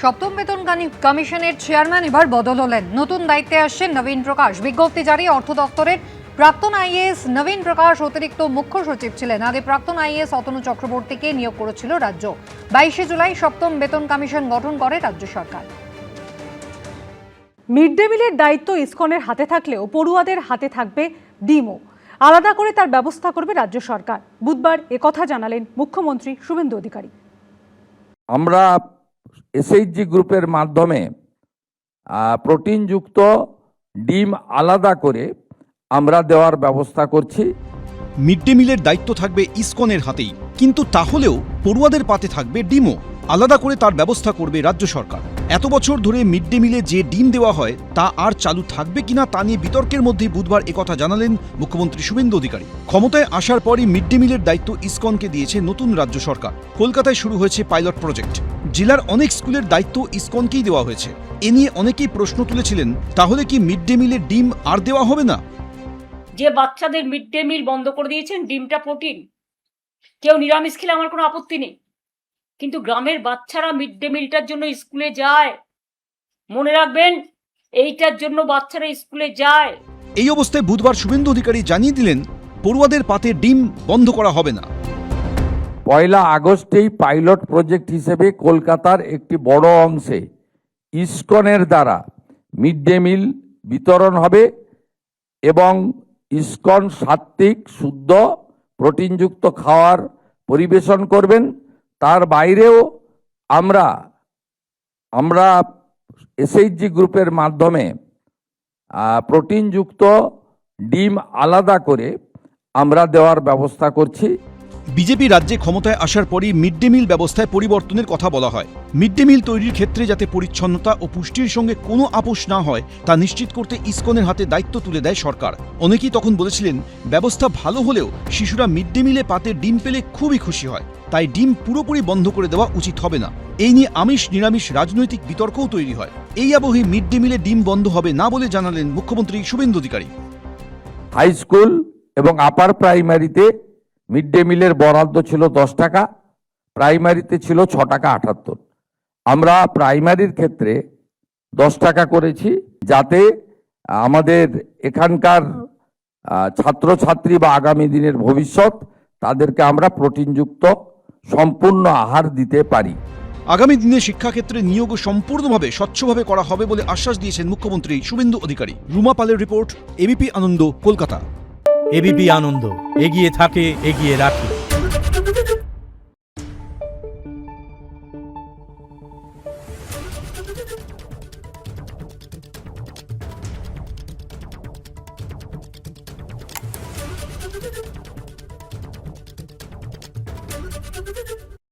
সপ্তম বেতন কমিশনের চেয়ারম্যান এবার বদল হলেন। নতুন দায়িত্বে আসছেন নবীন প্রকাশ। বিজ্ঞপ্তি জারি অর্থ দপ্তরের। প্রাক্তন আইএএস নবীন প্রকাশ অতিরিক্ত মুখ্য সচিব ছিলেন। আগে প্রাক্তন আইএএস অতনু চক্রবর্তীকে নিয়োগ করেছিল রাজ্য। 22শে জুলাই সপ্তম বেতন কমিশন গঠন করে রাজ্য সরকার। মিড ডে মিলের দায়িত্ব ইসকনের হাতে থাকলেও পড়ুয়াদের হাতে থাকবে ডিমও। আলাদা করে তার ব্যবস্থা করবে রাজ্য সরকার। বুধবার একথা জানালেন মুখ্যমন্ত্রী শুভেন্দু অধিকারী। আমরা এসএইচজি গ্রুপের মাধ্যমে প্রোটিনযুক্ত ডিম আলাদা করে আমরা দেওয়ার ব্যবস্থা করছি। মিড ডে মিলের দায়িত্ব থাকবে ইসকনের হাতেই, কিন্তু তাহলেও পড়ুয়াদের পাতে থাকবে ডিমও। আলাদা করে তার ব্যবস্থা করবে রাজ্য সরকার। এত বছর ধরে মিড ডে মিলে যে ডিম দেওয়া হয় তা আর চালু থাকবে কিনা তা নিয়ে বিতর্কের মধ্যেই বুধবার একথা জানালেন মুখ্যমন্ত্রী শুভেন্দু অধিকারী। ক্ষমতায় আসার পরই মিড ডে মিলের দায়িত্ব ইসকনকে দিয়েছে নতুন রাজ্য সরকার। কলকাতায় শুরু হয়েছে পাইলট প্রজেক্ট। জেলার অনেক স্কুলের দায়িত্ব ইসকনকেই দেওয়া হয়েছে। এ নিয়ে অনেকেই প্রশ্ন তুলেছিলেন, তাহলে কি মিড ডে মিলের ডিম আর দেওয়া হবে না? যে বাচ্চাদের মিড ডে মিল বন্ধ করে দিয়েছেন, ডিমটা প্রোটিন, কেউ নিরামিষ খেলে আমার কোনো আপত্তি নেই, কিন্তু গ্রামের বাচ্চারা মিড ডে মিলটার জন্য স্কুলে যায়। মনে রাখবেন, এইটার জন্য বাচ্চারা স্কুলে যায়। এই অবস্থায় বুধবার শুভেন্দু অধিকারী জানিয়ে দিলেন, পড়ুয়াদের পাতে ডিম বন্ধ করা হবে না। 1 আগস্টেই পাইলট প্রজেক্ট হিসেবে কলকাতার একটি বড় অংশে ইসকনের দ্বারা মিড ডে মিল বিতরণ হবে এবং ইসকন সাত্ত্বিক শুদ্ধ প্রোটিনযুক্ত খাওয়ার পরিবেশন করবেন। তার বাইরেও আমরা এসএইচজি গ্রুপের মাধ্যমে প্রোটিনযুক্ত ডিম আলাদা করে আমরা দেওয়ার ব্যবস্থা করছি। বিজেপি রাজ্যে ক্ষমতায় আসার পরই মিড ডে মিল ব্যবস্থায় পরিবর্তনের কথা বলা হয়। মিড ডে মিল তৈরির ক্ষেত্রে যাতে পরিচ্ছন্নতা ও পুষ্টির সঙ্গে কোনো আপোষ না হয় তা নিশ্চিত করতে ইসকনের হাতে দায়িত্ব তুলে দেয় সরকার। অনেকেই তখন বলেছিলেন, ব্যবস্থা ভালো হলেও শিশুরা মিড ডে মিলে পাতে ডিম পেলে খুবই খুশি হয়, তাই ডিম পুরোপুরি বন্ধ করে দেওয়া উচিত হবে না। এই নিয়ে আমিষ নিরামিষ রাজনৈতিক বিতর্কও তৈরি হয়। এই আবহে মিড ডে মিলে ডিম বন্ধ হবে না বলে জানালেন মুখ্যমন্ত্রী শুভেন্দু অধিকারী। হাই স্কুল এবং আপার প্রাইমারিতে মিড ডে মিলের বরাদ্দ ছিল 10 টাকা, প্রাইমারিতে ছিল 6 টাকা 78। আমরা প্রাইমারির ক্ষেত্রে 10 টাকা করেছি, যাতে আমাদের এখানকার ছাত্রছাত্রী বা আগামী দিনের ভবিষ্যৎ তাদেরকে আমরা প্রোটিনযুক্ত সম্পূর্ণ আহার দিতে পারি। আগামী দিনে শিক্ষাক্ষেত্রে নিয়োগ সম্পূর্ণভাবে স্বচ্ছভাবে করা হবে বলে আশ্বাস দিয়েছেন মুখ্যমন্ত্রী শুভেন্দু অধিকারী। রুমা পালের রিপোর্ট, এবিপি আনন্দ, কলকাতা। এবিপি আনন্দ, এগিয়ে থাকে, এগিয়ে রাখে।